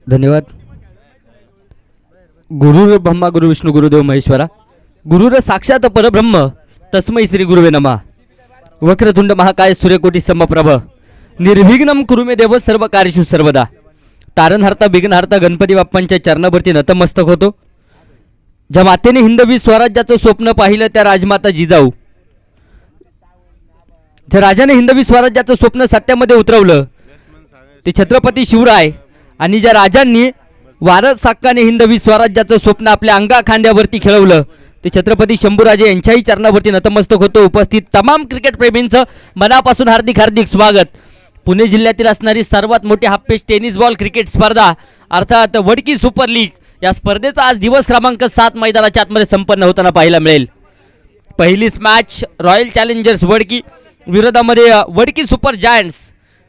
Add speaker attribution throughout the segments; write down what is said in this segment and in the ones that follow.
Speaker 1: धन्यवाद. गुरुर ब्रह्मा गुरु विष्णू गुरुदेव महेश्वरा. गुरुर साक्षात परब्रह्म तस्मै श्री गुरुवे नमः. वक्रतुंड महाकाय सूर्यकोटी समप्रभ निर्विघ्नं कुरु मे देव सर्व कार्येषु सर्वदा. तारणहर्ता विघ्नहर्ता गणपती बाप्पांच्या चरणावरती नतमस्तक होतो. ज्या मातेने हिंदवी स्वराज्याचं स्वप्न पाहिलं त्या राजमाता जिजाऊ, ज्या राजाने हिंदवी स्वराज्याचं स्वप्न सत्यामध्ये उतरवलं ते छत्रपती शिवराय, आणि ज्या राजांनी वारस हक्काने हिंदवी स्वराज्याचं स्वप्न आपल्या अंगा खांद्यावरती खेळवलं ते छत्रपती शंभूराजे यांच्याही चरणावरती नतमस्तक होतो. उपस्थित तमाम क्रिकेट प्रेमींचं मनापासून हार्दिक हार्दिक स्वागत. पुणे जिल्ह्यातील असणारी सर्वात मोठी हाफ पेच टेनिस बॉल क्रिकेट स्पर्धा अर्थात वडकी सुपर लीग या स्पर्धेचा आज दिवस क्रमांक 7 मैदानाच्या आतमध्ये संपन्न होताना पाहायला मिळेल. पहिलीच मॅच रॉयल चॅलेंजर्स वडकी विरोधामध्ये वडकी सुपर जायंट्स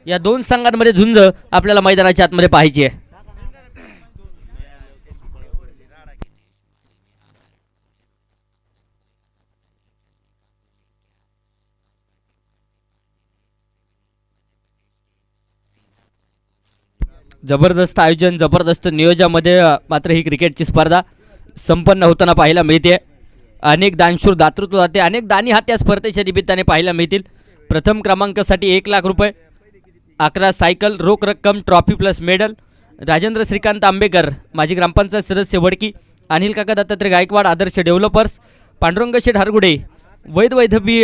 Speaker 1: या दोन संघांमध्ये झुंज आपल्याला मैदानाच्या आतमध्ये पाहायची आहे. जबरदस्त आयोजन, जबरदस्त नियोजनामध्ये मात्र ही क्रिकेटची स्पर्धा संपन्न होताना पाहायला मिळते. अनेक दानशूर दातृत्व जाते, अनेक दानी हात या स्पर्धेच्या निमित्ताने पाहायला मिळतील. प्रथम क्रमांकासाठी 1 लाख रुपये, 11 सायकल, रोख रक्कम, trophy plus medal. Rajendra Shrikant Ambekar माजी ग्रामपंचायत सदस्य वडकी, अनिल काका दत्तात्रय गायकवाड आदर्श डेव्हलपर्स, पांडुरंग शेठ हरगुडे वैध वैधवी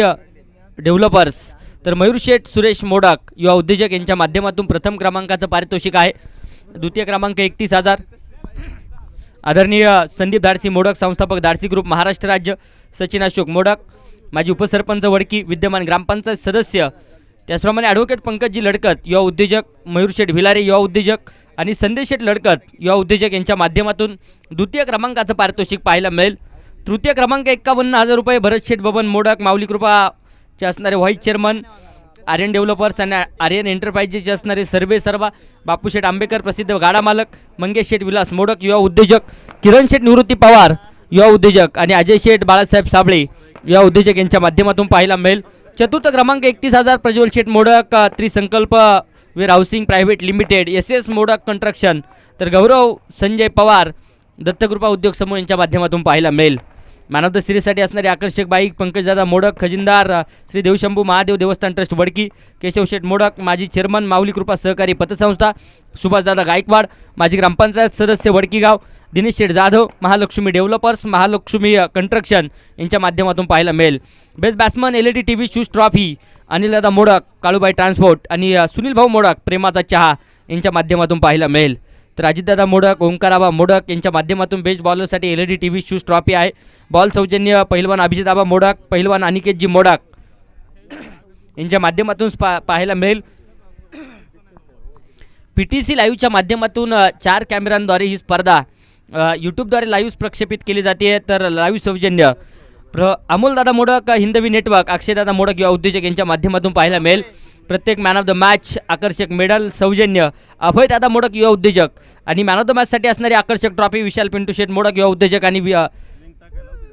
Speaker 1: डेव्हलपर्स, तर मयूर शेठ सुरेश मोडक युवा उद्योजक यांच्या माध्यमातून प्रथम क्रमांकाचं पारितोषिक आहे. द्वितीय क्रमांक 31,000 आदरणीय संदीप धाडसी मोडक, संस्थापक धाडसी ग्रुप महाराष्ट्र राज्य, सचिन अशोक मोडक माजी उपसरपंच वडकी, विद्यमान ग्रामपंचायत सदस्य, त्याचप्रमाणे ॲडव्होकेट पंकजी लडकत युवा उद्योजक, मयूर शेठ भिलारे युवा उद्योजक आणि संदेश शेठ लडकत युवा उद्योजक यांच्या माध्यमातून द्वितीय क्रमांकाचं पारितोषिक पाहायला मिळेल. तृतीय क्रमांक 51,000 रुपये भरत शेठ बबन मोडक, माऊली कृपाचे असणारे व्हाईस चेअरमन, आर्यन डेव्हलपर्स आणि आर्यन एंटरप्राइजेसचे असणारे सर्वे सर्वा, बापू शेठ आंबेकर प्रसिद्ध गाडा मालक, मंगेश शेठ विलास मोडक युवा उद्योजक, किरण शेठ निवृत्ती पवार युवा उद्योजक आणि अजय शेठ बाळासाहेब साबळे युवा उद्योजक यांच्या माध्यमातून पाहायला मिळेल. चतुर्थ क्रमांक 31,000 Prajwal Sheth Modak, Trisankalp warehousing private limited, SS Modak construction, तर गौरव संजय पवार दत्तकृपा उद्योग समूह यांच्या माध्यमातून पाहायला मिळेल. मॅन ऑफ द सिरीजसाठी असणारे आकर्षक बाईक पंकजदादा मोडक, खजिनदार श्री देवशंभू महादेव देवस्थान ट्रस्ट वडकी, केशव शेठ मोडक माजी चेअरमन माऊली कृपा सहकारी पतसंस्था, सुभाषदादा गायकवाड माजी ग्रामपंचायत सदस्य वडकी गाव, दिनेश शेठ जाधव महालक्ष्मी डेव्हलपर्स महालक्ष्मी कंस्ट्रक्शन यांच्या माध्यमातून पाहायला मिळेल. Best batsman LED TV shoes trophy अनिलदादा मोडक काळूबाई ट्रान्सपोर्ट आणि सुनील भाऊ मोडक प्रेमाचा चहा यांच्या माध्यमातून पाहायला मिळेल. तर अजितदादा मोडक ओंकाराबा मोडक यांच्या माध्यमातून बेस्ट बॉलरसाठी LED TV शूज ट्रॉफी आहे. बॉल सौजन्य पहिलवान अभिजिताबा मोडक, पहिलवान अनिकेतजी मोडक यांच्या माध्यमातून पाहायला मिळेल. PTC लाईव्हच्या माध्यमातून 4 कॅमेऱ्यांद्वारे ही स्पर्धा यूट्यूबद्वारे लाईव्ह प्रक्षेपित केली जाते. तर लाईव्ह सौजन्य अमोलदादा मोडक हिंदवी नेटवर्क, अक्षयदादा मोडक युवा उद्योजक यांच्या माध्यमातून पाहायला मिळेल. प्रत्येक मॅन ऑफ द मॅच आकर्षक मेडल सौजन्य अभयदादा मोडक युवा उद्योजक आणि मॅन ऑफ द मॅचसाठी असणारी आकर्षक ट्रॉफी विशाल पिंटू शेठ मोडक युवा उद्योजक आणि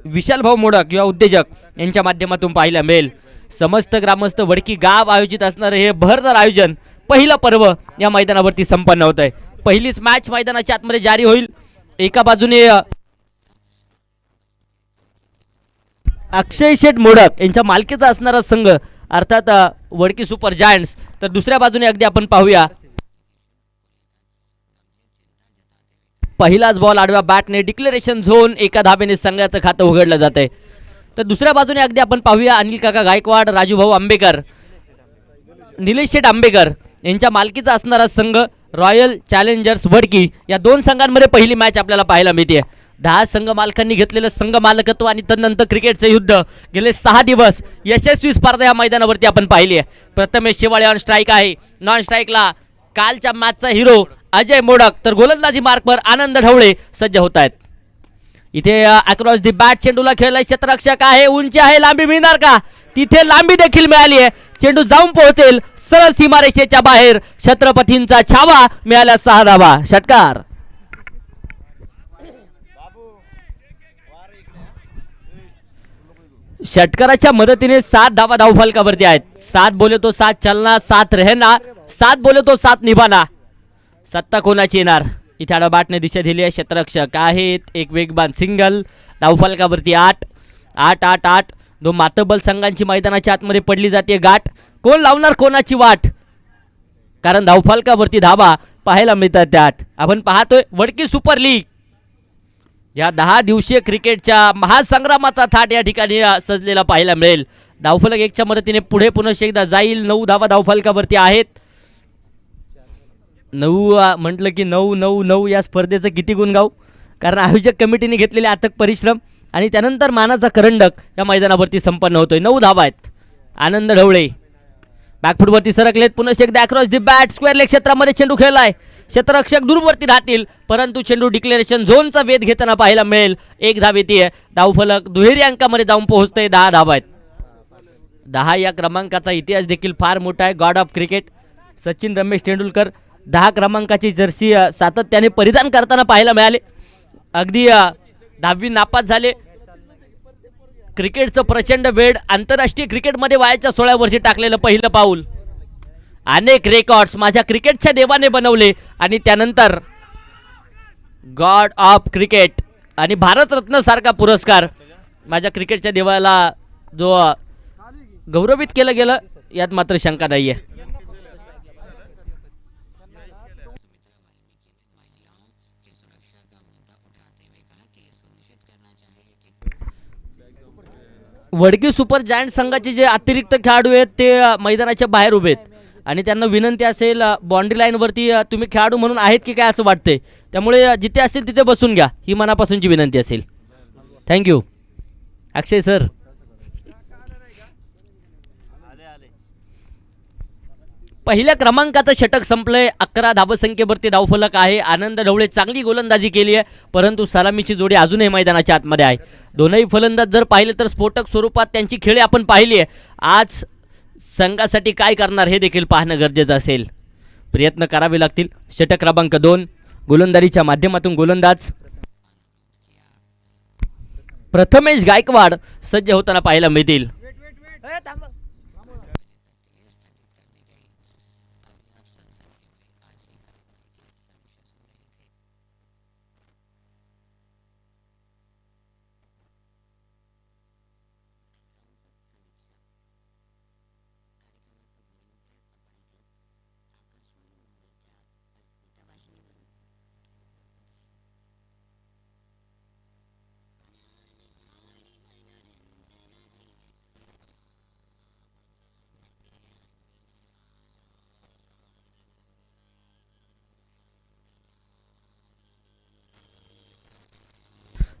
Speaker 1: विशाल भाऊ मोडक युवा उद्योजक यांच्या माध्यमातून पाहायला मिळेल. समस्त ग्रामस्थ वडकी गाव आयोजित असणारे हे भरदार आयोजन, पहिलं पर्व या मैदानावरती संपन्न होत आहे. पहिलीच मॅच मैदानाच्या आतमध्ये जारी होईल. एका बाजूने अक्षय शेठ मोडक यांच्या मालकीचा असणारा संघ अर्थात वडकी सुपर जायंट्स, तर दुसऱ्या बाजूने अगदी आपण पाहूया पहिलाच बॉल आडव्या बॅटने डिक्लेरेशन झोन, एका धाब्याने संघाचं खातं उघडलं जात आहे. तर दुसऱ्या बाजूने अगदी आपण पाहूया अनिल काका गायकवाड, राजू भाऊ आंबेकर, निलेश शेठ आंबेकर यांच्या मालकीचा असणारा संघ रॉयल चॅलेंजर्स वडकी. या दोन संघांमध्ये पहिली मॅच आपल्याला पाहायला मिळते. 10 संघ मालकांनी घेतलेलं संघ मालकत्व आणि तदनंतर क्रिकेटचं युद्ध गेले 6 दिवस यशस्वी स्पर्धा या मैदानावरती आपण पाहिली आहे. प्रथमेश शेवाळे ऑन स्ट्राईक आहे. नॉन स्ट्राईकला कालच्या मॅचचा हिरो अजय मोडक, तर गोलंदाजी मार्कवर आनंद ढवळे सज्ज होत आहेत. इथे अक्रॉस दी बॅट चेंडूला खेळलाय क्षेत्ररक्षक आहे. उंची आहे, लांबी मिळणार का? तिथे लांबी देखील मिळाली आहे. चेंडू जाऊन पोहोचेल सरळ सीमारेषेच्या बाहेर. छत्रपतींचा छावा मिळाला 6 धावा. षटकार. षटकाराच्या मदतीने 7 धावा धावफलकावरती आहेत. 7 बोले तो 7 चलना, 7 रहना, साथ बोले तो साथ निभाना. सत्ता कोणाची येणार इथे आडबाटने दिशा दिली आहे. क्षेत्ररक्षक आहेत. एक वेगवान सिंगल. धावफलकावरती 8 8 8 8. दोन मातब्बल संघांची मैदानाच्या आतमध्ये पडली जाते गाठ. कोण लावणार कोणाची वाट, कारण धावफलकावरती धावा पाहायला मिळतात त्यात. आपण पाहतोय वडकी सुपर लीग या 10 दिवसीय क्रिकेटच्या महासंग्रामाचा थाट या ठिकाणी सजलेला पाहायला मिळेल. धावफलक 1च्या मदतीने पुढे पुन्हा एकदा जाईल. 9 धावा धावफलकावरती आहेत. 9 म्हटलं की 9 9 9 या स्पर्धेचं किती गुण गाऊ, कारण आयोजक कमिटीने घेतलेले अथक परिश्रम आणि त्यानंतर मानाचा करंडक या मैदानावरती संपन्न होतोय. 9 धावा आहेत. आनंद ढवळे बॅकफुटवरती सरकलेत. पुन्हा एकदा across the bat square leg क्षेत्रामध्ये चेंडू खेळलाय. क्षेत्ररक्षक दूरवरती राहतील, परंतु चेंडू डिक्लेरेशन झोनचा वेध घेताना पाहायला मिळेल. 1 धाव येते. धावफलक दुहेरी अंकामध्ये जाऊन पोहोचतंय. 10 धावा आहेत. 10 या क्रमांकाचा इतिहास देखील फार मोठा आहे. God of cricket Sachin Ramesh Tendulkar 10 क्रमांकाची जर्सी सातत्याने परिधान करताना पाहायला मिळाले. अगदी 10वी नापास झाले. क्रिकेटचं प्रचंड वेळ आंतरराष्ट्रीय क्रिकेटमध्ये वयाच्या 16 वर्षी टाकलेलं पहिलं पाऊल. अनेक रेकॉर्ड्स माझ्या क्रिकेटच्या देवाने बनवले आणि त्यानंतर गॉड ऑफ क्रिकेट आणि भारतरत्न सारखा पुरस्कार माझ्या क्रिकेटच्या देवाला जो गौरवित केलं गेलं यात मात्र शंका नाही आहे. वडकी सुपर जायंट संघाचे जे अतिरिक्त खेळाडू आहेत ते मैदानाच्या बाहेर उभे आहेत आणि त्यांना विनंती असेल बाउंड्री लाईनवरती तुम्ही खेळाडू म्हणून आहेत की काय असं वाटतंय, त्यामुळे जिथे असेल तिथे बसून घ्या ही मनापासूनची विनंती असेल. थँक्यू. अक्षय सर. पहिल्या क्रमांकाचं षटक संपलंय. 11 धावसंख्येवरती धावफलक आहे. आनंद ढवळे चांगली गोलंदाजी केली आहे, परंतु सलामीची जोडी अजूनही मैदानाच्या आतमध्ये आहे. दोनही फलंदाज जर पाहिले तर स्फोटक स्वरूपात त्यांची खेळी आपण पाहिली आहे. आज संघासाठी काय करणार हे देखील पाहणं गरजेचं असेल. प्रयत्न करावे लागतील. षटक क्रमांक 2 गोलंदाजीच्या माध्यमातून गोलंदाज प्रथमेश गायकवाड सज्ज होताना पाहायला मिळतील.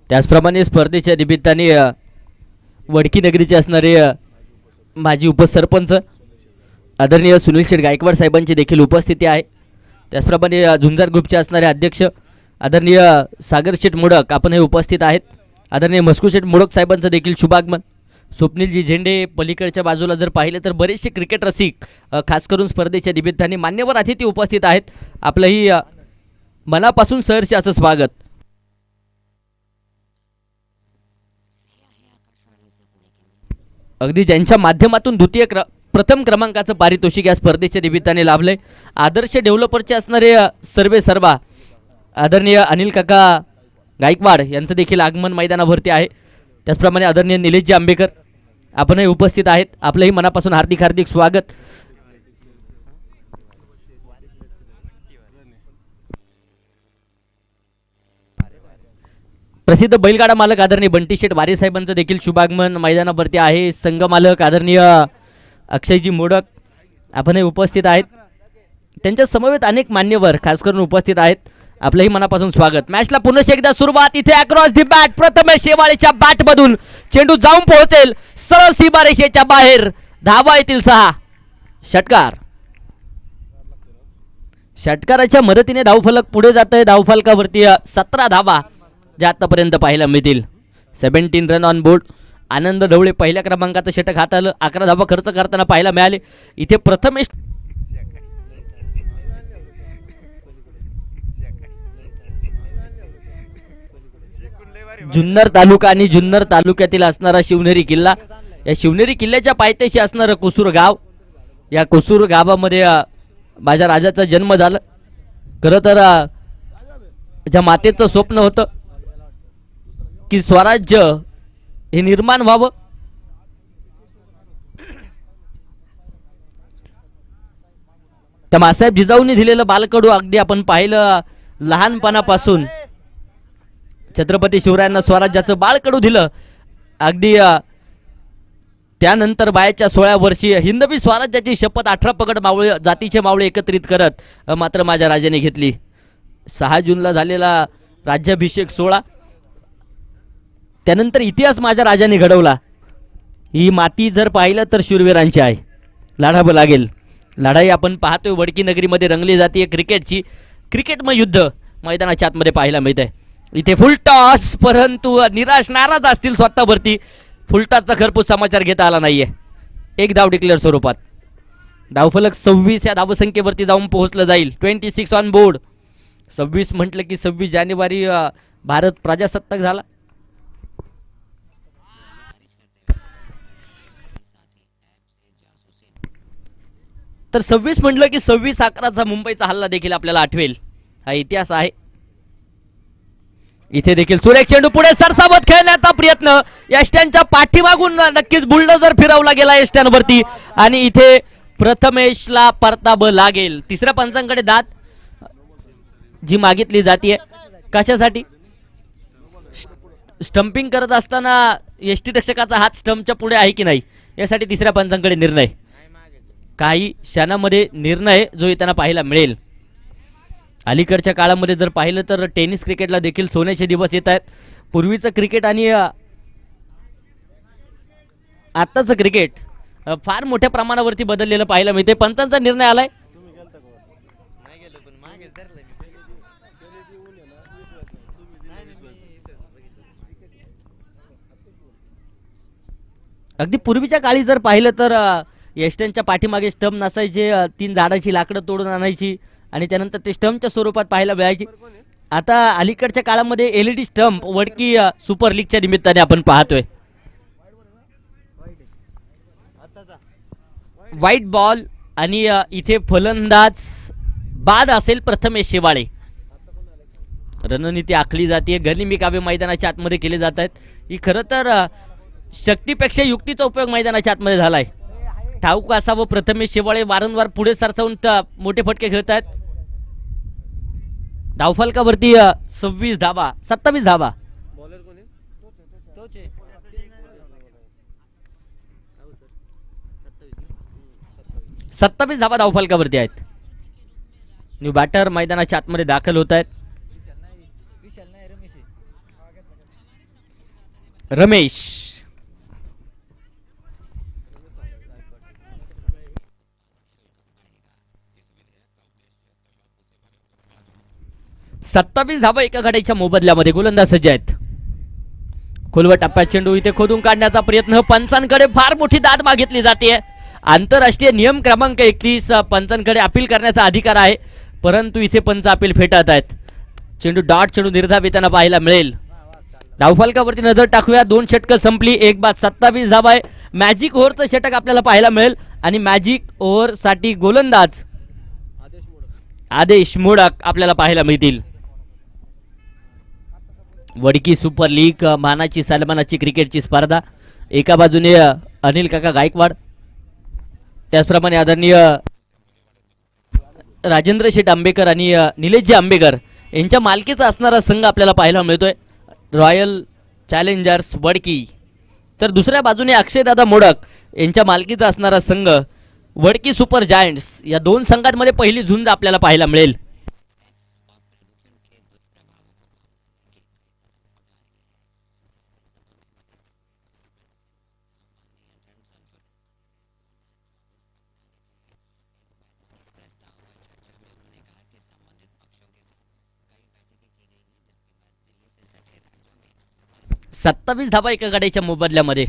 Speaker 1: त्याचप्रमाणे स्पर्धेच्या निमित्ताने वडकी नगरीचे असणारे माजी उपसरपंच आदरणीय सुनील शेठ गायकवाड साहेबांची देखील उपस्थिती आहे. त्याचप्रमाणे झुंजार ग्रुपचे असणारे अध्यक्ष आदरणीय सागर शेठ मोडक आपण हे उपस्थित आहेत. आदरणीय मस्कू शेठ मोडक साहेबांचं देखील शुभागमन. स्वप्नीलजी झेंडे पलीकडच्या बाजूला जर पाहिले तर बरेचसे क्रिकेट रसिक खास करून स्पर्धेच्या निमित्ताने मान्यवर अतिथी उपस्थित आहेत. आपलंही मनापासून सहर्ष असं स्वागत. अगदी ज्यांच्या माध्यमातून प्रथम क्रमांकाचं पारितोषिक या स्पर्धेच्या निमित्ताने लाभले. आदर्श डेव्हलपरचे असणारे सर्वे सर्वा आदरणीय अनिल काका गायकवाड यांचं देखील आगमन मैदानावरती आहे. त्याचप्रमाणे आदरणीय निलेशजी आंबेकर आपणही उपस्थित आहेत. आपलंही मनापासून हार्दिक हार्दिक स्वागत. प्रसिद्ध बैलगाडा मालक आदरणीय बंटी शेठ वारे साहेबांचं देखील शुभागमन मैदानावरती आहे. संघ मालक आदरणीय अक्षयजी मोडक आपणही उपस्थित आहेत. त्यांच्या समवेत अनेक मान्यवर खास करून उपस्थित आहेत. आपलंही मनापासून स्वागत. मॅचला पुन्हा एकदा सुरुवात. इथे अक्रॉस दी बॅट प्रथमेश शेवाळेच्या बॅटमधून चेंडू जाऊन पोहोचेल सरळ सीमारेषेच्या बाहेर. धावा येतील 6. षटकार. षटकाराच्या मदतीने धावफलक पुढे जात आहे. धावफलकावरती 17 धावा जे आतापर्यंत पाहायला मिळतील. 17 रन ऑन बोर्ड. आनंद ढवळे पहिल्या क्रमांकाचं षटक हाताळलं. 11 धावा खर्च करताना पाहायला मिळाले. इथे प्रथमेश जुन्नर तालुका आणि जुन्नर तालुक्यातील असणारा शिवनेरी किल्ला, या शिवनेरी किल्ल्याच्या पायथ्याशी असणारं कुसूर गाव, या कुसूर गावामध्ये माझ्या राजाचा जन्म झाला. खरं तर ज्या मातेचं स्वप्न होतं की स्वराज्य हे निर्माण व्हावं, त्या मासाहेब जिजाऊंनी दिलेलं बालकडू अगदी आपण पाहिलं. लहानपणापासून छत्रपती शिवरायांना स्वराज्याचं बाळकडू दिलं. अगदी त्यानंतर बायाच्या 16 वर्षी हिंदवी स्वराज्याची शपथ 18 पगड मावळे जातीचे मावळे एकत्रित करत मात्र माझ्या राजाने घेतली. 6 जूनला झालेला राज्याभिषेक सोहळा, त्यानंतर इतिहास माझ्या राजाने घडवला. ही माती जर पाहिलं तर शूरवीरांची आहे, लढावं लागेल. लढाई आपण पाहतोय वडकी नगरीमध्ये रंगली जाते क्रिकेटची. क्रिकेटमय युद्ध मैदानाच्या आतमध्ये पाहायला मिळत आहे. इथे फुल टॉस, परंतु निराश नाराज असतील स्वतःवरती. फुलटॉसचा घरपोच समाचार घेता आला नाहीये. एक धाव डिक्लेअर स्वरूपात. धावफलक 26 या धावसंख्येवरती जाऊन पोहोचलं जाईल. 26 ऑन बोर्ड. 26 म्हटलं की 26 जानेवारी भारत प्रजासत्ताक झाला. तर 26 म्हटलं की 26/11चा मुंबईचा हल्ला देखील आपल्याला आठवेल. हा इतिहास आहे. इथे देखील सुरेख चेंडू पुढे सरसावत खेळण्याचा प्रयत्न. यष्ट्यांच्या पाठीमागून नक्कीच बुलडोजर फिरवला गेला यष्ट्यांवरती आणि इथे प्रथमेशला परताब लागेल. तिसऱ्या पंचांकडे दाद जी मागितली जाते कशासाठी? स्टंपिंग करत असताना यष्टी रक्षकाचा हात स्टंपच्या पुढे आहे की नाही यासाठी तिसऱ्या पंचांकडे निर्णय. काही क्षणामध्ये निर्णय जो येताना पाहायला मिळेल. अलीकडच्या काळामध्ये जर पाहिलं तर टेनिस क्रिकेटला देखील सोन्याचे दिवस येत आहेत. पूर्वीचं क्रिकेट आणि आत्ताचं क्रिकेट फार मोठ्या प्रमाणावरती बदललेलं पाहायला मिळते. पंचांचा निर्णय आलाय. अगदी पूर्वीच्या काळी जर पाहिलं तर यष्ट्यांच्या पाठीमागे स्टंप नसायचे. 3 झाडाची लाकडं तोडून आणायची आणि त्यानंतर ते स्टंपच्या स्वरूपात पाहायला मिळायची. आता अलीकडच्या काळामध्ये LED स्टंप वडकी सुपर लीगच्या निमित्ताने आपण पाहतोय. व्हाईट बॉल आणि इथे फलंदाज बाद असेल प्रथमेश शेवाळे. रणनीती आखली जाते. गनिमी काव्य मैदानाच्या आतमध्ये केले जात आहेत. ही खरं तर शक्तीपेक्षा युक्तीचा उपयोग मैदानाच्या आतमध्ये झालाय. ठाऊक असावं प्रथमेश शेवाळे वारंवार पुढे सरसावून मोठे फटके खेळत आहेत. धावफलकावरती 26 धावा, 27 धावा. 27 धावा धावफलकावरती आहेत. न्यू बॅटर मैदानाच्या आतमध्ये दाखल होत आहेत. रमेश 27 धावा एका गाड्याच्या मोबदल्यामध्ये. गोलंदाज सज्ज आहेत. खोलवर टप्प्यात चेंडू इथे खोदून काढण्याचा प्रयत्न. पंचांकडे फार मोठी दाद मागितली जाते. आंतरराष्ट्रीय नियम क्रमांक 21 पंचांकडे अपील करण्याचा अधिकार आहे, परंतु इथे पंच अपील फेटाळत आहेत. चेंडू डॉट चेंडू निर्धाव येताना पाहायला मिळेल. धावफलकावरती नजर टाकूया. 2 षटकं संपली. एक बाद 27 धावा आहे. मॅजिक ओव्हरचं षटक आपल्याला पाहायला मिळेल आणि मॅजिक ओव्हर साठी गोलंदाज आदेश मोडक आपल्याला पाहायला मिळतील. वडकी सुपर लीग मानाची सन्मानाची क्रिकेटची स्पर्धा. एका बाजूने अनिल काका गायकवाड, त्याचप्रमाणे आदरणीय राजेंद्र शेठ आंबेकर आणि निलेशजी आंबेकर यांच्या मालकीचा असणारा संघ आपल्याला पाहायला मिळतोय, रॉयल चॅलेंजर्स वडकी. तर दुसऱ्या बाजूने अक्षयदादा मोडक यांच्या मालकीचा असणारा संघ वडकी सुपर जायंट्स. या 2 संघांमध्ये पहिली झुंज आपल्याला पाहायला मिळेल. सत्तावीस धावा एका गाड्याच्या मोबदल्यामध्ये.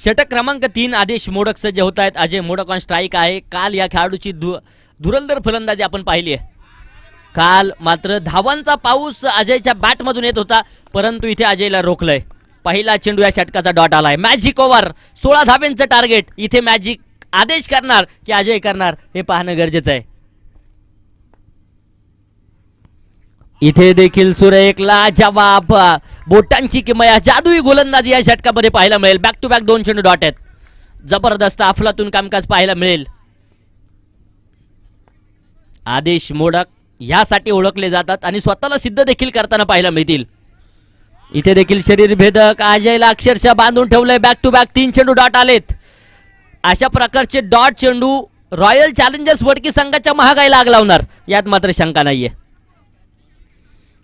Speaker 1: षटक क्रमांक 3 आदेश मोडक सज्ज होत आहेत. अजय मोडक ऑन स्ट्राईक आहे. काल या खेळाडूची धुरंधर फलंदाजी आपण पाहिली आहे. काल मात्र धावांचा पाऊस अजयच्या बॅटमधून येत होता, परंतु इथे अजयला रोखलंय. पहिला चेंडू या षटकाचा डॉट आलाय. मॅजिक ओव्हर, 16 धाब्यांचं टार्गेट. इथे मॅजिक आदेश करणार की अजय करणार हे पाहणं गरजेचं आहे. इथे देखील सुरेख लाजवाब बोटांची किमया जादुई गोलंदाजी या षटकामध्ये पाहायला मिळेल. बॅक टू बॅक 2 चेंडू डॉट आहेत. जबरदस्त अफलातून कामकाज पाहायला मिळेल. आदेश मोडक यासाठी ओळखले जातात आणि स्वतःला सिद्ध देखील करताना पाहायला मिळतील. इथे देखील शरीर भेदक अजयला अक्षरशः बांधून ठेवलंय. बॅक टू बॅक 3 चेंडू डॉट आलेत. अशा प्रकारचे डॉट चेंडू रॉयल चॅलेंजर्स वडकी संघाच्या महागाईला आग लावणार यात मात्र शंका नाहीये.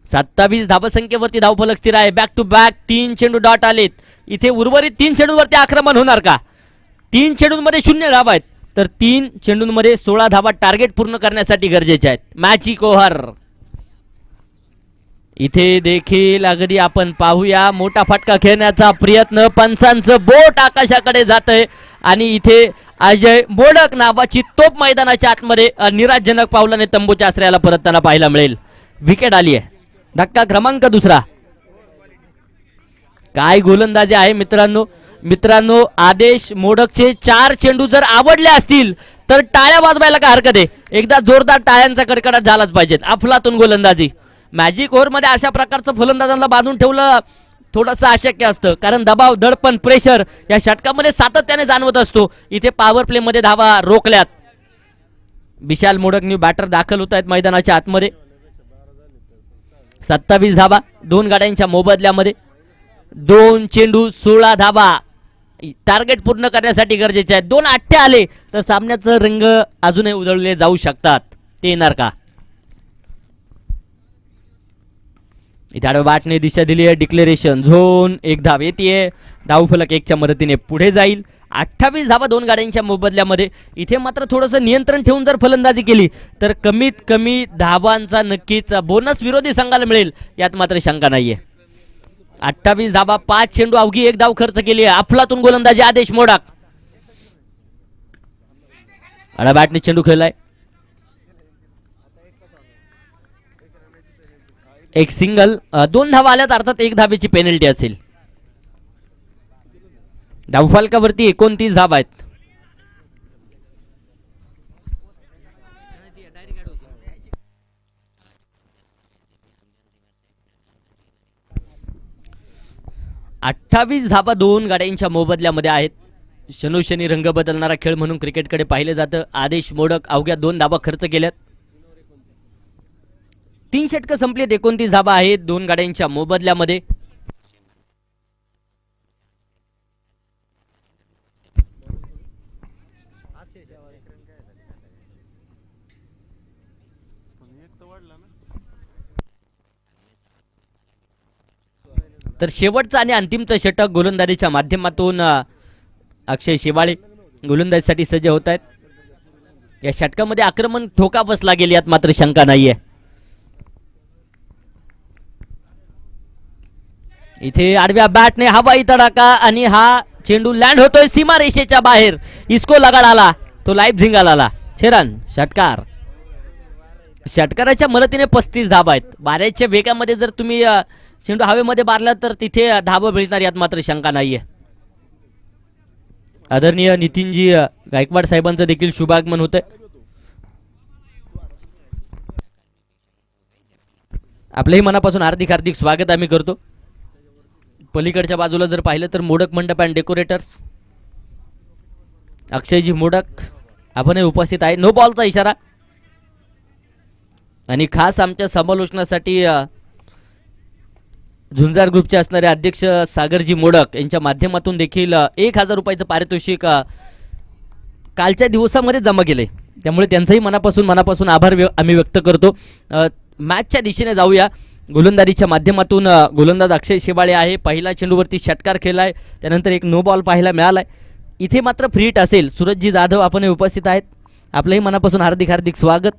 Speaker 1: 27 धावसंख्येवरती धावफलक स्थिर आहे. बॅक टू बॅक 3 चेंडू डॉट आलेत. इथे उर्वरित 3 चेंडूंवरती आक्रमण होणार का? 3 चेंडूंमध्ये 0 धावा आहेत, तर 3 चेंडूंमध्ये 16 धावा टार्गेट पूर्ण करण्यासाठी गरजेच्या आहेत. Magic over. इथे देखील अगदी आपण पाहूया मोठा फटका खेळण्याचा प्रयत्न. पंचांचं बोट आकाशाकडे जात आहे आणि इथे अजय मोडक नावाची तोप मैदानाच्या आतमध्ये निराशजनक पावलाने तंबूच्या आश्रयाला परतताना पाहायला मिळेल. विकेट आली आहे. धक्का क्रमांक 2. काय गोलंदाजी आहे मित्रांनो. आदेश मोडकचे 4 चेंडू जर आवडले असतील तर टाळ्या वाजवायला काय हरकत आहे. एकदा जोरदार टाळ्यांचा कडकडाट झालाच पाहिजे. अफलातून गोलंदाजी. मॅजिक ओव्हरमध्ये अशा प्रकारचं फलंदाजांना बांधून ठेवलं थोडंसं अशक्य असतं, कारण दबाव, दडपण, प्रेशर या षटकामध्ये सातत्याने जाणवत असतो. इथे पॉवर प्लेमध्ये धावा रोखल्यात. विशाल मोडक न्यू बॅटर दाखल होत आहेत मैदानाच्या आतमध्ये. 27 धावा 2 गाड्यांच्या मोबदल्यामध्ये. 2 चेंडू 16 धावा टार्गेट पूर्ण करण्यासाठी गरजेचे आहेत. 2 आठ्ठे आले तर सामन्याचं रंग अजूनही उधळले जाऊ शकतात. ते येणार का? इथे आडव्या बॅटने दिशा दिली आहे. Declaration zone. 1 धाव येते. धावफलक 1च्या मदतीने पुढे जाईल. 28 धावा 2 गाड्यांच्या मोबदल्यामध्ये. इथे मात्र थोडंसं नियंत्रण ठेवून जर फलंदाजी केली तर कमीत कमी धावांचा नक्कीच बोनस विरोधी संघाला मिळेल यात मात्र शंका नाहीये. 28 धावा 5 चेंडू अवघी 1 धाव खर्च केली आहे. अफलातून गोलंदाजी आदेश मोडक. आडव्या बॅटने चेंडू खेळलाय. एक सिंगल. 2 धावा आल्यात, अर्थात 1 धावेची पेनल्टी असेल. धावफलकावरती 29 धावा आहेत. अठ्ठावीस धावा 2 गाड्यांच्या मोबदल्यामध्ये आहेत. शनोशनी रंग बदलणारा खेळ म्हणून क्रिकेटकडे पाहिले जातं. आदेश मोडक अवघ्या 2 धावा खर्च केल्यात. 3 षटकं संपलीत. 29 धावा आहेत 2 गाड्यांच्या मोबदल्यामध्ये. तर शेवटचं आणि अंतिमचं षटक गोलंदाजीच्या माध्यमातून अक्षय शेवाळे गोलंदाजीसाठी सज्ज होत आहेत. या षटकामध्ये आक्रमण ठोका बसला गेली यात मात्र शंका नाहीये. इथे आडव्या बॅटने हवाई तडाका आणि हा चेंडू लँड होतोय सीमारेषेच्या बाहेर. इस्को लगाड आला, तो लाईव्ह झिंगाला आला. छेरान षटकार. षटकाराच्या मदतीने 35 धावा आहेत. बाऱ्याच्या वेगामध्ये जर तुम्ही चेंडू हवेमध्ये मारला तर तिथे धावा मिळणार यात मात्र शंका नाहीये. आदरणीय नितीनजी गायकवाड साहेबांचं देखील शुभागमन होतंय. आपलंही मनापासून हार्दिक हार्दिक स्वागत आम्ही करतो. पलीकडच्या बाजूला जर पाहिलं तर मोडक मंडप अँड डेकोरेटर्स अक्षयजी मोडक आपणही उपस्थित आहे. नो बॉलचा इशारा आणि खास आमच्या समालोचनासाठी झुंजार ग्रुपचे असणारे अध्यक्ष सागरजी मोडक यांच्या माध्यमातून देखील 1000 रुपयाचं पारितोषिक कालच्या दिवसामध्ये जमा केले. त्यामुळे त्यांचंही मनापासून आभार आम्ही व्यक्त करतो. मॅचच्या दिशेने जाऊया. गोलंदाजीच्या माध्यमातून गोलंदाज अक्षय शेवाळे आहे. पहिला चेंडूवरती षटकार खेळलाय, त्यानंतर एक नो बॉल पाहायला मिळालाय. इथे मात्र फ्री हिट असेल. सूरजजी जाधव आपणही उपस्थित आहेत. आपलंही मनापासून हार्दिक हार्दिक स्वागत.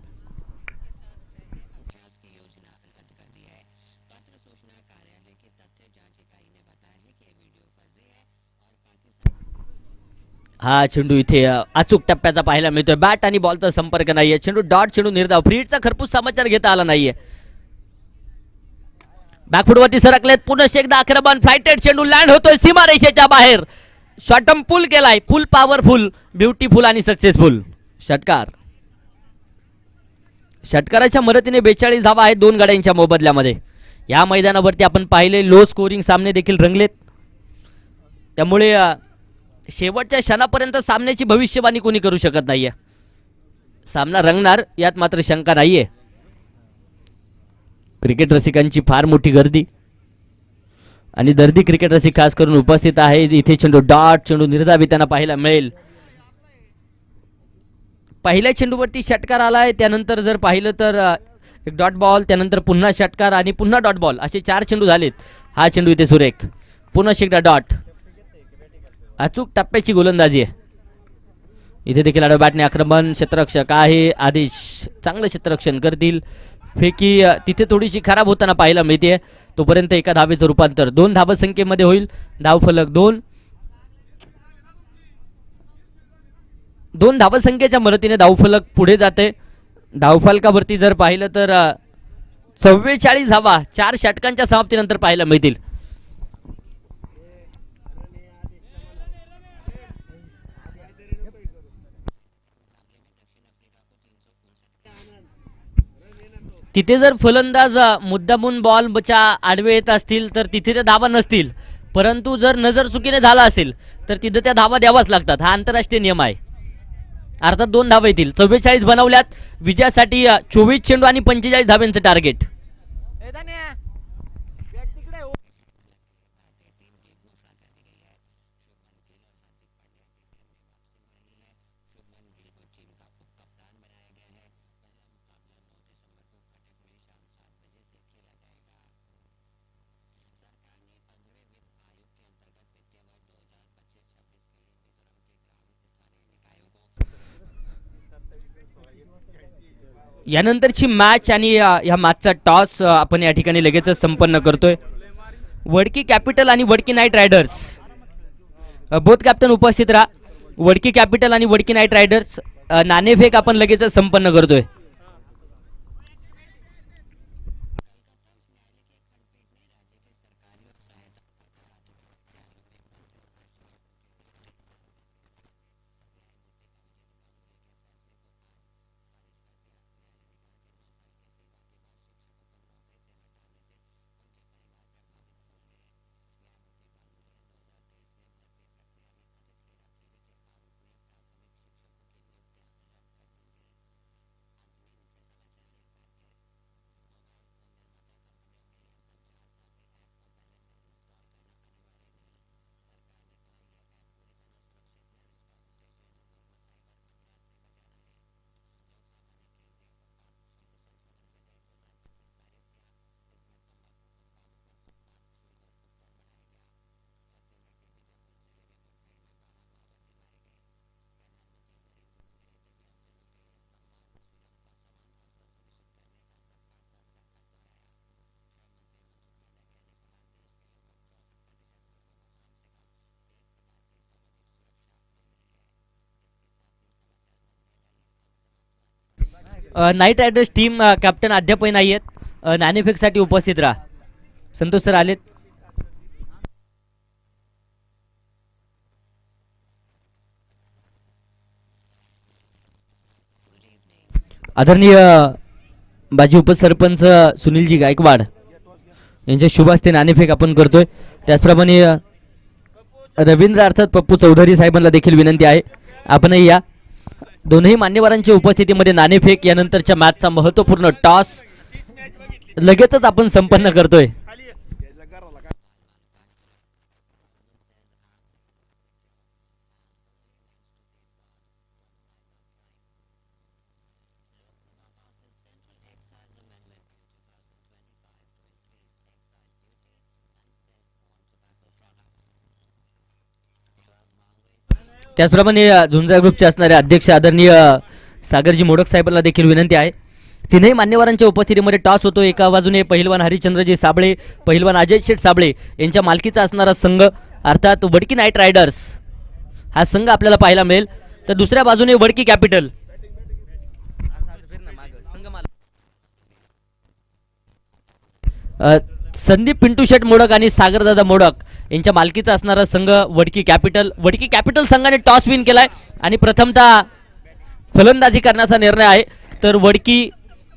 Speaker 1: हा चेंडू इथे अचूक टप्प्याचा पाहायला मिळतोय. बॅट आणि बॉलचा संपर्क नाहीये. चेंडू डॉट चेंडू निर्धाव. फ्री हिटचा खरपूस समाचार घेता आला नाहीये. बॅकफुटवरती सरकलेत, पुन्हा एकदा आक्रमण, फ्लायटेड चेंडू लँड होतोय सीमारेषेच्या बाहेर. शॉटम पुल केलाय, फुल पॉवरफुल, ब्युटीफुल आणि सक्सेसफुल षटकार. षटकाराच्या मदतीने 42 धावा आहेत दोन गड्यांच्या मोबदल्यामध्ये. या मैदानावरती आपण पाहिले लो स्कोरिंग सामने देखील रंगलेत, त्यामुळे शेवटच्या क्षणापर्यंत सामन्याची भविष्यवाणी कोणी करू शकत नाहीये. सामना रंगणार यात मात्र शंका नाहीये. क्रिकेट रसिकांची फार मोठी गर्दी आणि दर्दी क्रिकेट रसिक खास करून उपस्थित आहे. इथे चेंडू डॉट, चेंडू निर्धावी त्यांना पाहायला मिळेल. पहिल्या चेंडूवरती षटकार आलाय, त्यानंतर जर पाहिलं तर एक डॉट बॉल, त्यानंतर पुन्हा षटकार आणि पुन्हा डॉट बॉल, असे 4 चेंडू झालेत. हा चेंडू इथे सुरेख, पुन्हा एकदा डॉट. अचूक टप्प्याची गोलंदाजी आहे. इथे देखील आडव्या बॅटने आक्रमण, क्षेत्ररक्षक आहे आदेश, चांगलं क्षेत्ररक्षण करतील. फेकी तिथे थोडीशी खराब होताना पाहायला मिळते. तोपर्यंत एका धावेचं रूपांतर 2 धावसंख्येमध्ये होईल. धावफलक 2 धावसंख्येच्या मदतीने धावफलक पुढे जाते. धावफलकावरती जर पाहिलं तर 44 धावा 4 षटकांच्या समाप्तीनंतर पाहायला मिळतील. तिथे जर फलंदाज मुद्दामून बॉलच्या आडवे येत असतील तर तिथे त्या धावा नसतील, परंतु जर नजर चुकीने झाला असेल तर तिथे त्या धावा द्यावाच लागतात. हा आंतरराष्ट्रीय नियम आहे. अर्थात 2 धावा येतील. 44 बनवल्यात. विजयासाठी 24 चेंडू आणि 45 धाव्यांचं टार्गेट. यानंतरची मॅच आणि या मॅचचा टॉस आपण या ठिकाणी लगेचच संपन्न करतोय. वडकी कॅपिटल आणि Wadki night riders both captain उपस्थित राहा. वडकी कॅपिटल आणि वडकी नाईट रायडर्स नाणेफेक आपण लगेचच संपन्न करतोय. नाईट रायडर्स टीम कॅप्टन अद्यापही नाही आहेत. नाणेफेकसाठी उपस्थित राहा. संतोष सर आलेत. आदरणीय माजी उपसरपंच सुनीलजी गायकवाड यांच्या शुभ हस्ते नाणेफेक आपण करतोय. त्याचप्रमाणे रवींद्र अर्थात पप्पू चौधरी साहेबांना देखील विनंती आहे आपणही या. दोनही मान्यवरांच्या उपस्थितीमध्ये नाणेफेक यानंतरच्या मॅचचा महत्त्वपूर्ण टॉस लगेचच आपण संपन्न करतोय. त्याचप्रमाणे झुंजा ग्रुपचे असणारे अध्यक्ष आदरणीय सागरजी मोडक साहेबांना देखील विनंती आहे. तीनही मान्यवरांच्या उपस्थितीमध्ये टॉस होतो. एका बाजूने पहिलवान हरिचंद्रजी साबळे, पहिलवान अजय शेठ साबळे यांच्या मालकीचा असणारा संघ अर्थात वडकी नाईट रायडर्स हा संघ आपल्याला पाहायला मिळेल. तर दुसऱ्या बाजूने वडकी कॅपिटल संदीप पिंटू शेट मोडक आणि सागरदादा मोडक यांच्या मालकीचा असणारा संघ वडकी कॅपिटल संघाने टॉस विन केलाय आणि प्रथमतः फलंदाजी करण्याचा निर्णय आहे. तर वडकी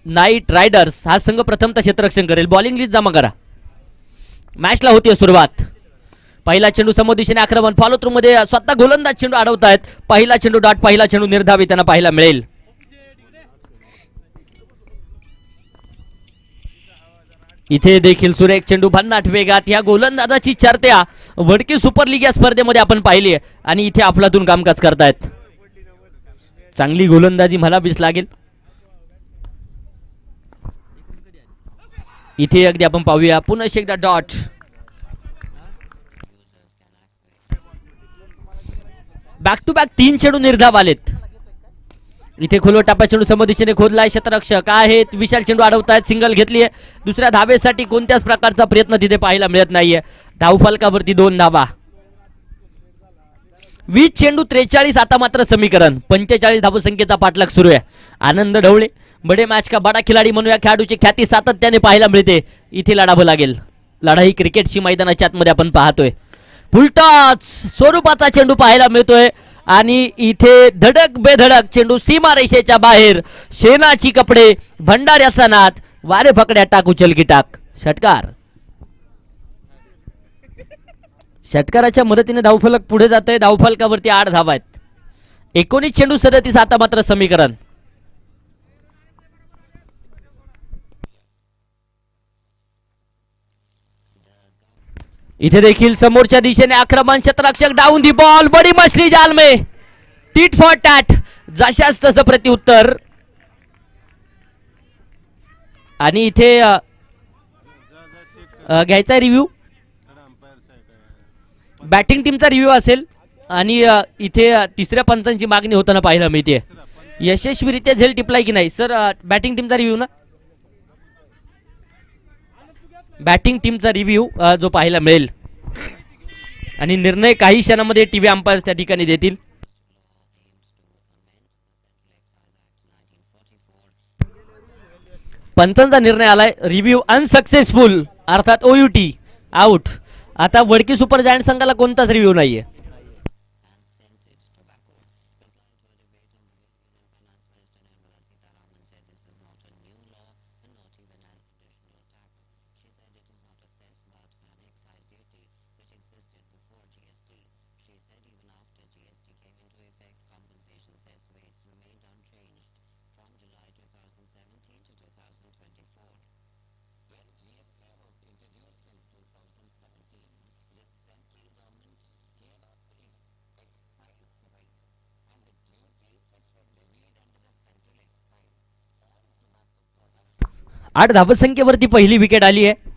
Speaker 1: नाईट रायडर्स हा संघ प्रथमतः क्षेत्ररक्षण करेल. बॉलिंग लिस्ट जमा करा. मॅचला होती सुरुवात. पहिला चेंडू समोर दिशेने आक्रमण. फॉलो थ्रू मध्ये स्वतः गोलंदाज चेंडू अडवतायत. पहिला चेंडू डॉट. पहिला चेंडू निर्धावी त्यांना पाहायला मिळेल. इथे देखील सुरेख चेंडू भन्नाट वेगात. या गोलंदाजाची चर्चा वडकी सुपर लीग या स्पर्धेमध्ये आपण पाहिली आहे आणि इथे अफलातून कामकाज करतायत. चांगली गोलंदाजी म्हणावीच लागेल. इथे अगदी आपण पाहूया पुन्हा एकदा डॉट. बॅक टू बॅक 3 चेंडू निर्धाव आलेत. इथे खोलवर टापा चेंडू समोर दिशेने खोदलाय. क्षेत्ररक्षक आहेत विशाल चेंडू अडवतायत. सिंगल घेतलीये. दुसऱ्या धावेसाठी कोणत्याच प्रकारचा प्रयत्न तिथे पाहायला मिळत नाहीये. धावफलकावरती 2 धावा. 20 चेंडू 43. आता मात्र समीकरण 45 धावसंख्येचा पाठलाग सुरू आहे. आनंद ढवळे बडे मॅच का बडा खिलाडी म्हणून या खेळाडूची ख्याती सातत्याने पाहायला मिळते. इथे लढावं लागेल. लढा ही क्रिकेटची मैदानाच्या आतमध्ये आपण पाहतोय. फुलटॉच स्वरूपाचा चेंडू पाहायला मिळतोय आणि इथे धडक बेधडक चेंडू सीमा रेषेच्या बाहेर. शेनाची कपडे भंडाऱ्याचा नाद. वारे फकड्या टाक उचल की टाक. षटकार. षटकाराच्या मदतीने धावफलक पुढे जात आहे. धावफलकावरती 8 धावा आहेत. 19 चेंडू 37. आता मात्र समीकरण. इथे देखील समोरच्या दिशेने आक्रमण. क्षेत्ररक्षक डाऊन दी बॉल. बडी मछली जाल में. Tit for tat. जशाच तसं प्रत्युत्तर. आणि इथे घ्यायचा रिव्ह्यू. बॅटिंग टीमचा रिव्ह्यू असेल आणि इथे तिसऱ्या पंचांची मागणी होताना पाहायला मिळते. यशस्वीरित्या झेल टिपलाय की नाही सर. बॅटिंग टीमचा रिव्ह्यू ना. बॅटिंग टीमचा रिव्ह्यू जो पाहायला मिळेल आणि निर्णय काही क्षणामध्ये टीव्ही अंपायर्स त्या ठिकाणी देतील. पंचांचा निर्णय आलाय. रिव्ह्यू अनसक्सेसफुल अर्थात OUT आउट. आता वडकी सुपर जायंट संघाला कोणताच रिव्ह्यू नाहीये. आठ धावसंख्येवरती पहिली विकेट आली आहे.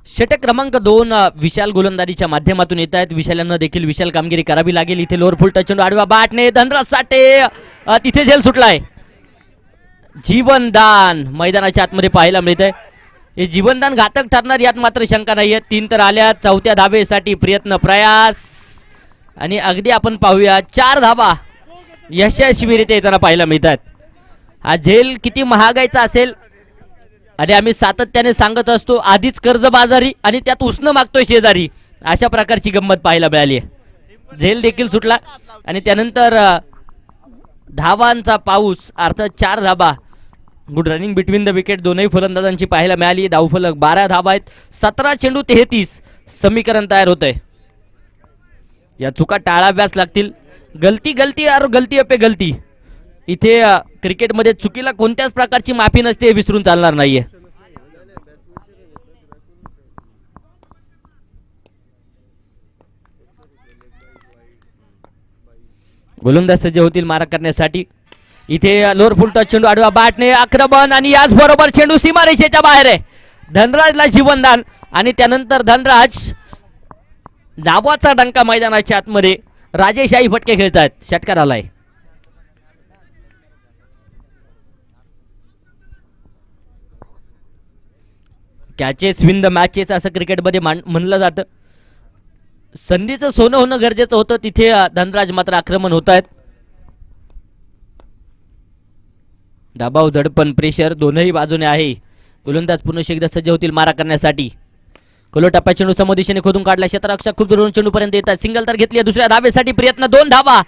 Speaker 1: षटक क्रमांक 2 विशाल गोलंदाजीच्या माध्यमातून येत आहेत. विशालांना देखील विशाल कामगिरी करावी लागेल. इथे लोअर फुल टच चेंडू आडवा बॅटने धनराज साठे. तिथे झेल सुटलाय. जीवनदान मैदानाच्या आतमध्ये पाहायला मिळतंय. हे जीवनदान घातक ठरणार यात मात्र शंका नाहीये. 3 तर आल्या. 4थ्या धावेसाठी प्रयत्न प्रयास आणि अगदी आपण पाहूया 4 धावा यशस्वीरित्या येताना पाहायला मिळतात. हा झेल किती महागाईचा असेल आणि आम्ही सातत्याने सांगत असतो. आधीच कर्जबाजारी आणि त्यात उसनं मागतोय शेजारी. अशा प्रकारची गंमत पाहायला मिळाली आहे. झेल देखील सुटला आणि त्यानंतर धावांचा पाऊस अर्थात 4 धावा. Good running between the wicket दोनही फलंदाजांची पाहायला मिळाली. धावफलक 12 धावा आहेत. 17 चेंडू 33. समीकरण तयार होत आहे. या चुका टाळाव्याच लागतील. गलती गलती और गलती पे गलती. इथे क्रिकेटमध्ये चुकीला कोणत्याच प्रकारची माफी नसते. हे विसरून चालणार नाहीये. गोलंदाज सज्ज होतील मारा करण्यासाठी. इथे लोअर फुल टच चेंडू आडवा बॅटने आक्रमण आणि याच बरोबर चेंडू सीमारेषेच्या बाहेर आहे. धनराजला जीवनदान आणि त्यानंतर धनराज डावाचा डंका मैदानाच्या आतमध्ये. राजेशाही फटके खेळतात. षटकार आलाय. कॅचेस विन द मॅचेस असं क्रिकेटमध्ये म्हणलं जातं. संधीचं सोनं होणं गरजेचं होतं. तिथे धनराज मात्र आक्रमण होत आहेत. दबाव दडपण प्रेशर दोनही बाजूने आहे. गोलंदाज पुन्हा एकदा सज्ज होतील मारा करण्यासाठी. खोलो टप्प्या चेंडू समोर दिशेने खोदून काढला. क्षेत्ररक्षक खूप दूरून चेंडू पर्यंत येतात. सिंगल तर घेतली. दुसऱ्या धावेसाठी प्रयत्न 2 धावा.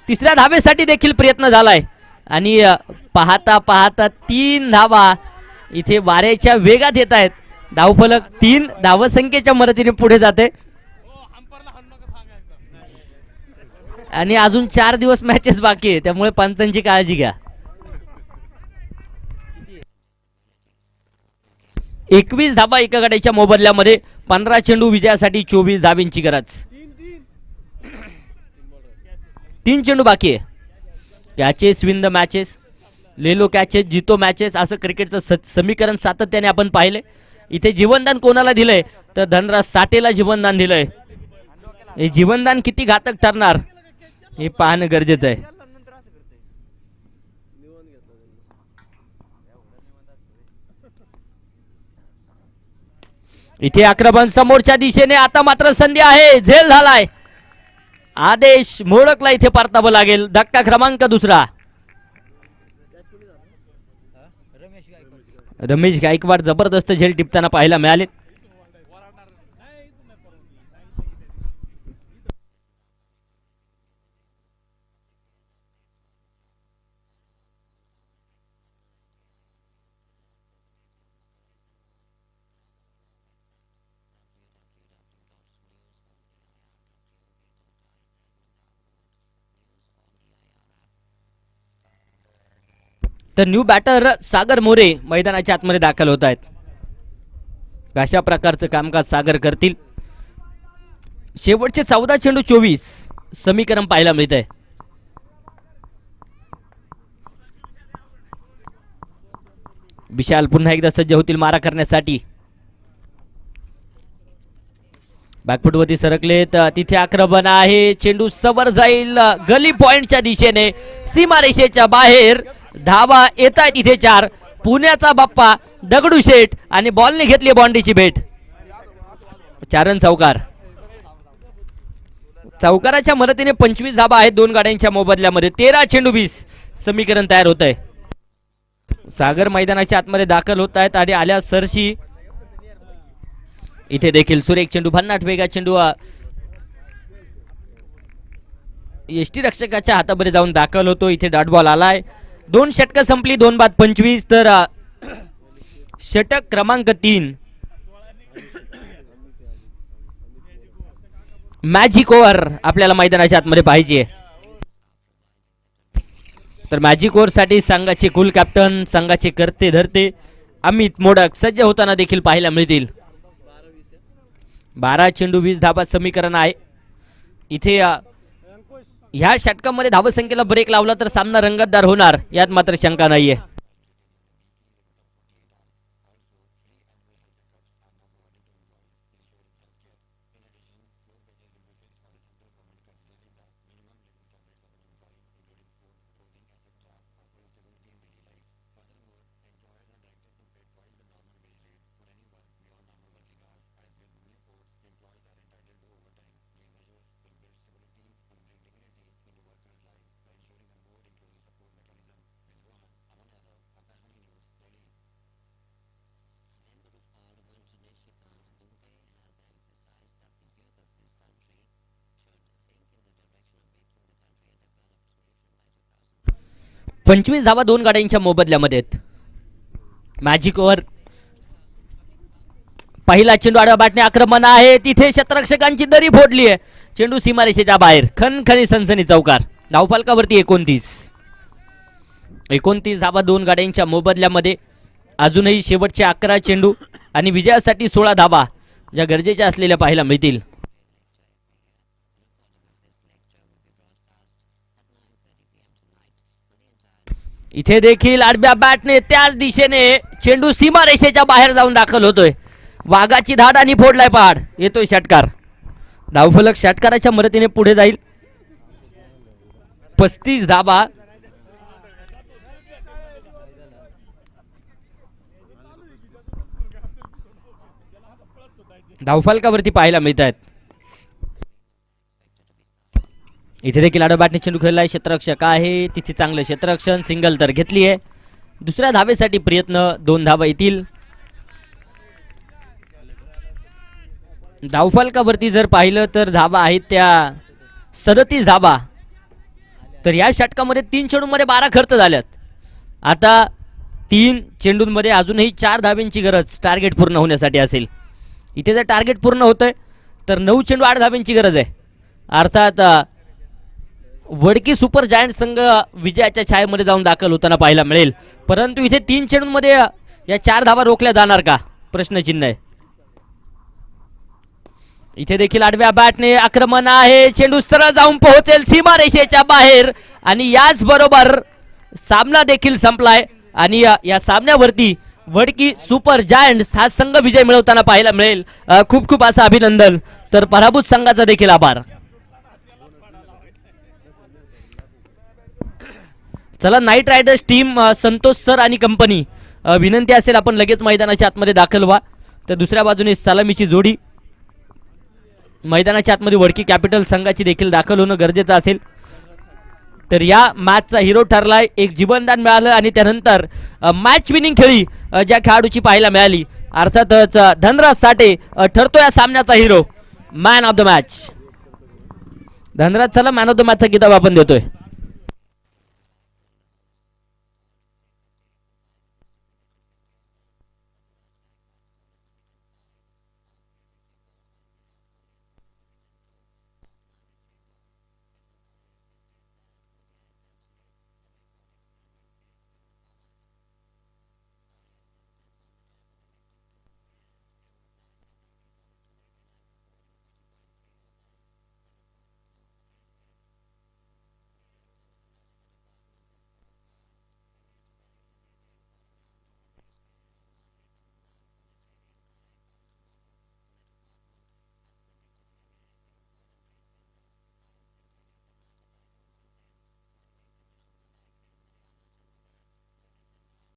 Speaker 1: तिसऱ्या धावेसाठी देखील प्रयत्न झालाय आणि पाहता पाहता 3 धावा इथे वाऱ्याच्या वेगात येत आहेत. धावफलक 3 धावसंख्येच्या मदतीने पुढे जाते आणि अजून 4 दिवस मॅचेस बाकी आहे. त्यामुळे पंचांची काळजी घ्या. 21 धाबा एका गड्याच्या मोबदल्यामध्ये. 15 चेंडू विजयासाठी 24 धावेंची गरज. 3 चेंडू बाकी आहे. Catches win the matches. लेलो कॅचेस जितो मॅचेस असं क्रिकेटचं समीकरण सातत्याने आपण पाहिले. इथे जीवनदान कोणाला दिलंय तर धनराज साठेला जीवनदान दिलंय. हे जीवनदान किती घातक ठरणार हे पाहणं गरजेचं आहे. इथे आक्रमण समोरच्या दिशेने. आता मात्र संधी आहे. झेल झालाय. आदेश मोडकला. इथे परतावं लागेल. धक्का क्रमांक 2. रमेश गायकवाड जबरदस्त झेल टिपताना पाहायला मिळाले. तर न्यू बॅटर सागर मोरे मैदानाच्या आतमध्ये दाखल होत आहेत. अशा प्रकारचं कामकाज सागर करतील. शेवटचे 14 चेंडू 24 समीकरण पाहायला मिळत आहे. विशाल पुन्हा एकदा सज्ज होतील मारा करण्यासाठी. बॅकफुटवरती सरकले तर तिथे आक्रमण आहे. चेंडू सवर जाईल गली पॉइंटच्या दिशेने. सीमारेषेच्या बाहेर. धावा येत आहेत इथे 4. पुण्याचा बाप्पा दगडूशेठ आणि बॉलने घेतली बाउंड्रीची भेट. 4 रन चौकार. चौकाराच्या मदतीने 25 धाबा आहेत 2 गाड्यांच्या मोबदल्यामध्ये. 13 चेंडू 20 समीकरण तयार होत आहे. सागर मैदानाच्या आतमध्ये दाखल होत आहेत आणि आल्या सरशी. इथे देखील सुरेख चेंडू. भन्नाट वेगा चेंडू एसटी रक्षकाच्या हातामध्ये जाऊन दाखल होतो. इथे डॉट बॉल आलाय. 2 षटकं संपली. 2 बाद 25. तर षटक क्रमांक 3 मॅजिक ओव्हर आपल्याला मैदानाच्या आतमध्ये पाहिजे. तर मॅजिक ओव्हर साठी संघाचे कुल कॅप्टन संघाचे करते धरते अमित मोडक सज्ज होताना देखील पाहायला मिळतील. 12 चेंडू 20 धाबा समीकरण आहे. इथे ह्या षटकामध्ये धावसंख्येला ब्रेक लावला तर सामना रंगतदार होणार यात मात्र शंका नाहीये. पंचवीस धावा 2 गाड्यांच्या मोबदल्यामध्ये आहेत. Magic over. पहिला चेंडू आडवा बॅटने आक्रमण आहे. तिथे क्षेत्ररक्षकांची दरी फोडली आहे. चेंडू सीमारेषेच्या बाहेर. खणखणी सनसनी चौकार. धावफलकावरती 29 धावा 2 गाड्यांच्या मोबदल्यामध्ये. अजूनही शेवटचे 11 चेंडू आणि विजयासाठी 16 धावा ज्या गरजेच्या असलेल्या पाहायला मिळतील. इथे देखील आडव्या बॅटने त्याच दिशेने चेंडू सीमारेषेच्या बाहेर जाऊन दाखल होतोय. वाघाची धाड आणि फोडलाय पहाड. येतोय षटकार. धावफलक षटकाराच्या मदतीने पुढे जाईल. 35 धाबा. धावफलकावरती पाहायला मिळत आहेत. इथे देखील आडव्या बॅटने चेंडू खेळलाय. क्षेत्ररक्षक आहे तिथे चांगलं क्षेत्ररक्षण. सिंगल तर घेतली आहे. दुसऱ्या धावेसाठी प्रयत्न. 2 धावा येतील. धावफलकावरती जर पाहिलं तर धावा आहेत त्या 37 धावा. तर या षटकामध्ये 3 चेंडूंमध्ये 12 खर्च झाल्यात. आता 3 चेंडूंमध्ये अजूनही 4 धाब्यांची गरज टार्गेट पूर्ण होण्यासाठी असेल. इथे जर टार्गेट पूर्ण होतंय तर 9 चेंडू 8 धाब्यांची गरज आहे. अर्थात वडकी सुपर जायंट संघ विजयाच्या छायेमध्ये जाऊन दाखल होताना पाहायला मिळेल. परंतु इथे 3 चेंडूंमध्ये या 4 धावा रोखल्या जाणार का प्रश्नचिन्ह आहे. इथे देखील आडव्या बॅटने आक्रमण आहे. चेंडू सरळ जाऊन पोहोचेल सीमारेषेच्या बाहेर आणि याच बरोबर सामना देखील संपलाय. आणि या सामन्यावरती वडकी सुपर जायंट्स हा संघ विजय मिळवताना पाहायला मिळेल. खूप खूप असं अभिनंदन. तर पराभूत संघाचा देखील आभार. चला night riders team Santosh sir आणि कंपनी विनंती असेल आपण लगेच मैदानाच्या आतमध्ये दाखल व्हा. तर दुसऱ्या बाजूने सलामीची जोडी मैदानाच्या आतमध्ये वडकी कॅपिटल संघाची देखील दाखल होणं गरजेचं असेल. तर या मॅचचा हिरो ठरलाय. एक जीवनदान मिळालं आणि त्यानंतर मॅच विनिंग खेळी ज्या खेळाडूची पाहायला मिळाली. अर्थातच धनराज साठे ठरतो या सामन्याचा hero. Man of the match Dhanraj. चला मॅन ऑफ द मॅचचा किताब आपण देतोय.